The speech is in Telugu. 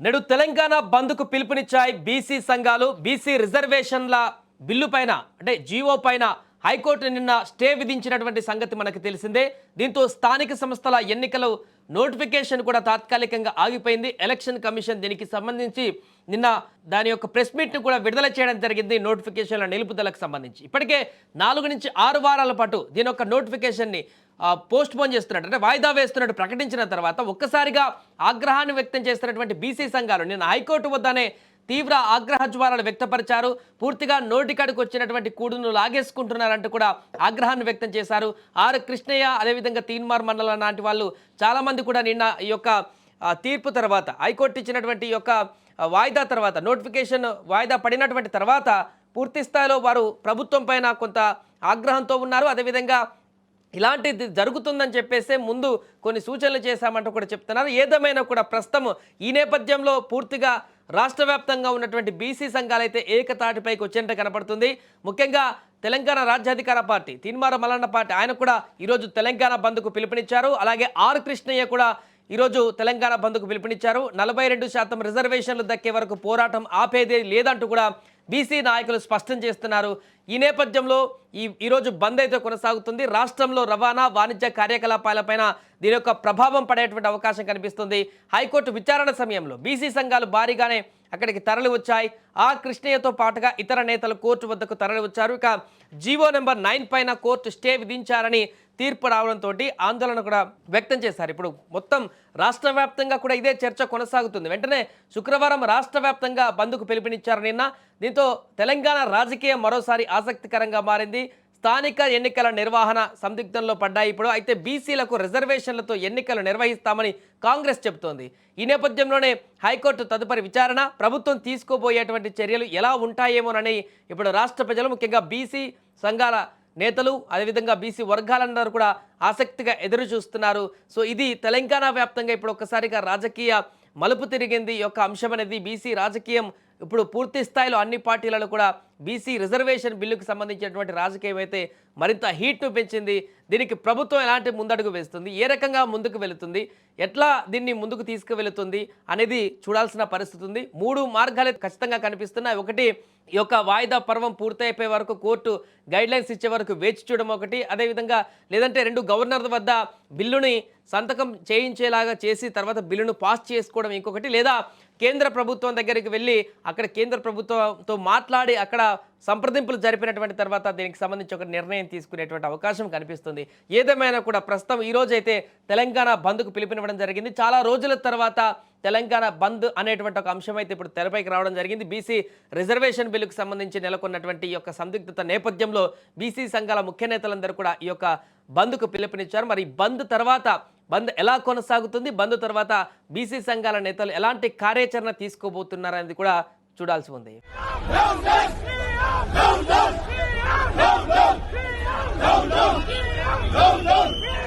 నేడు తెలంగాణ బంద్కు పిలుపునిచ్చాయి బీసీ సంఘాలు. బీసీ రిజర్వేషన్ల బిల్లు పైన అంటే జీవో పైన హైకోర్టు నిన్న స్టే విధించినటువంటి సంగతి మనకు తెలిసిందే. దీంతో స్థానిక సంస్థల ఎన్నికల నోటిఫికేషన్ కూడా తాత్కాలికంగా ఆగిపోయింది. ఎలక్షన్ కమిషన్ దీనికి సంబంధించి నిన్న దాని యొక్క ప్రెస్ మీట్ను కూడా విడుదల చేయడం జరిగింది. నోటిఫికేషన్ల నిలుపుదలకు సంబంధించి ఇప్పటికే 4 నుంచి 6 వారాల పాటు దీని యొక్క నోటిఫికేషన్ని పోస్ట్ పోన్ చేస్తున్నట్టు అంటే వాయిదా వేస్తున్నట్టు ప్రకటించిన తర్వాత ఒక్కసారిగా ఆగ్రహాన్ని వ్యక్తం చేస్తున్నటువంటి బీసీ సంఘాలు నిన్న హైకోర్టు వద్దనే తీవ్ర ఆగ్రహ జ్వాలలు వ్యక్తపరిచారు. పూర్తిగా నోటికాడికి వచ్చినటువంటి కూడును లాగేసుకుంటున్నారంటూ కూడా ఆగ్రహాన్ని వ్యక్తం చేశారు. ఆర్ కృష్ణయ్య అదేవిధంగా తీన్మార్ మండలం లాంటి వాళ్ళు చాలామంది కూడా నిన్న ఈ యొక్క తీర్పు తర్వాత హైకోర్టు ఇచ్చినటువంటి ఈ యొక్క వాయిదా తర్వాత నోటిఫికేషన్ వాయిదా పడినటువంటి తర్వాత పూర్తి స్థాయిలో వారు ప్రభుత్వం పైన కొంత ఆగ్రహంతో ఉన్నారు. అదేవిధంగా ఇలాంటిది జరుగుతుందని చెప్పేసి ముందు కొన్ని సూచనలు చేశామంటూ కూడా చెప్తున్నారు. ఏదేమైనా కూడా ప్రస్తుతం ఈ నేపథ్యంలో పూర్తిగా రాష్ట్ర వ్యాప్తంగా ఉన్నటువంటి బీసీ సంఘాలైతే ఏకతాటిపైకి వచ్చేట కనపడుతుంది. ముఖ్యంగా తెలంగాణ రాజ్యాధికార పార్టీ తీన్మార్ మల్లన్న పార్టీ ఆయన కూడా ఈరోజు తెలంగాణ బంద్కు పిలుపునిచ్చారు. అలాగే ఆర్ కృష్ణయ్య కూడా ఈరోజు తెలంగాణ బంద్కు పిలుపునిచ్చారు. 42% రిజర్వేషన్లు దక్కే వరకు పోరాటం ఆపేదే లేదంటూ కూడా బీసీ నాయకులు స్పష్టం చేస్తున్నారు. ఈ నేపథ్యంలో ఈరోజు బంద్ అయితే కొనసాగుతుంది. రాష్ట్రంలో రవాణా వాణిజ్య కార్యకలాపాలపైన దీని యొక్క ప్రభావం పడేటువంటి అవకాశం కనిపిస్తుంది. హైకోర్టు విచారణ సమయంలో బీసీ సంఘాలు భారీగానే అక్కడికి తరలి వచ్చాయి. ఆ కృష్ణయ్యతో పాటుగా ఇతర నేతలు కోర్టు వద్దకు తరలి వచ్చారు. ఇక జీవో నెంబర్ 9 పైన కోర్టు స్టే విధించారని తీర్పు రావడంతో ఆందోళన కూడా వ్యక్తం చేశారు. ఇప్పుడు మొత్తం రాష్ట్ర వ్యాప్తంగా కూడా ఇదే చర్చ కొనసాగుతుంది. వెంటనే శుక్రవారం రాష్ట్ర వ్యాప్తంగా బంద్కు పిలుపునిచ్చారు నిన్న. దీంతో తెలంగాణ రాజకీయం మరోసారి ఆసక్తికరంగా మారింది. స్థానిక ఎన్నికల నిర్వహణ సందిగ్ధంలో పడ్డాయి ఇప్పుడు. అయితే బీసీలకు రిజర్వేషన్లతో ఎన్నికలు నిర్వహిస్తామని కాంగ్రెస్ చెబుతోంది. ఈ నేపథ్యంలోనే హైకోర్టు తదుపరి విచారణ ప్రభుత్వం తీసుకోబోయేటువంటి చర్యలు ఎలా ఉంటాయేమోనని ఇప్పుడు రాష్ట్ర ప్రజలు ముఖ్యంగా బీసీ సంఘాల నేతలు అదేవిధంగా బీసీ వర్గాలందరూ కూడా ఆసక్తిగా ఎదురు చూస్తున్నారు. సో ఇది తెలంగాణ వ్యాప్తంగా ఇప్పుడు ఒక్కసారిగా రాజకీయ మలుపు తిరిగింది. ఈ యొక్క అంశం అనేది బీసీ రాజకీయం ఇప్పుడు పూర్తి స్థాయిలో అన్ని పార్టీలలో కూడా బీసీ రిజర్వేషన్ బిల్లుకు సంబంధించినటువంటి రాజకీయం అయితే మరింత హీట్ను పెంచింది. దీనికి ప్రభుత్వం ఎలాంటి ముందడుగు వేస్తుంది, ఏ రకంగా ముందుకు వెళుతుంది, ఎట్లా దీన్ని ముందుకు తీసుకువెళుతుంది అనేది చూడాల్సిన పరిస్థితి ఉంది. 3 మార్గాలు ఖచ్చితంగా కనిపిస్తున్నాయి. ఒకటి, ఈ యొక్క వాయిదా పర్వం పూర్తయిపోయే వరకు కోర్టు గైడ్లైన్స్ ఇచ్చే వరకు వేచి చూడడం ఒకటి, అదేవిధంగా లేదంటే 2 గవర్నర్ల వద్ద బిల్లుని సంతకం చేయించేలాగా చేసి తర్వాత బిల్లును పాస్ చేసుకోవడం ఇంకొకటి, లేదా కేంద్ర ప్రభుత్వం దగ్గరికి వెళ్ళి అక్కడ కేంద్ర ప్రభుత్వంతో మాట్లాడి అక్కడ సంప్రదింపులు జరిపినటువంటి తర్వాత దీనికి సంబంధించి ఒక నిర్ణయం తీసుకునేటువంటి అవకాశం కనిపిస్తుంది. ఏదేమైనా కూడా ప్రస్తుతం ఈరోజైతే తెలంగాణ బంద్కు పిలుపునివ్వడం జరిగింది. చాలా రోజుల తర్వాత తెలంగాణ బంద్ అనేటువంటి ఒక అంశం అయితే ఇప్పుడు తెరపైకి రావడం జరిగింది. బీసీ రిజర్వేషన్ బిల్లుకు సంబంధించి నెలకొన్నటువంటి ఈ యొక్క సందిగ్ధత నేపథ్యంలో బీసీ సంఘాల ముఖ్య నేతలందరూ కూడా ఈ యొక్క బంద్కు పిలుపునిచ్చారు. మరి బంద్ తర్వాత బంద్ ఎలా కొనసాగుతుంది, బంద్ తర్వాత బీసీ సంఘాల నేతలు ఎలాంటి కార్యాచరణ తీసుకోబోతున్నారనేది కూడా చూడాల్సి ఉంది. No, no, no, no, no, no, no, no, no.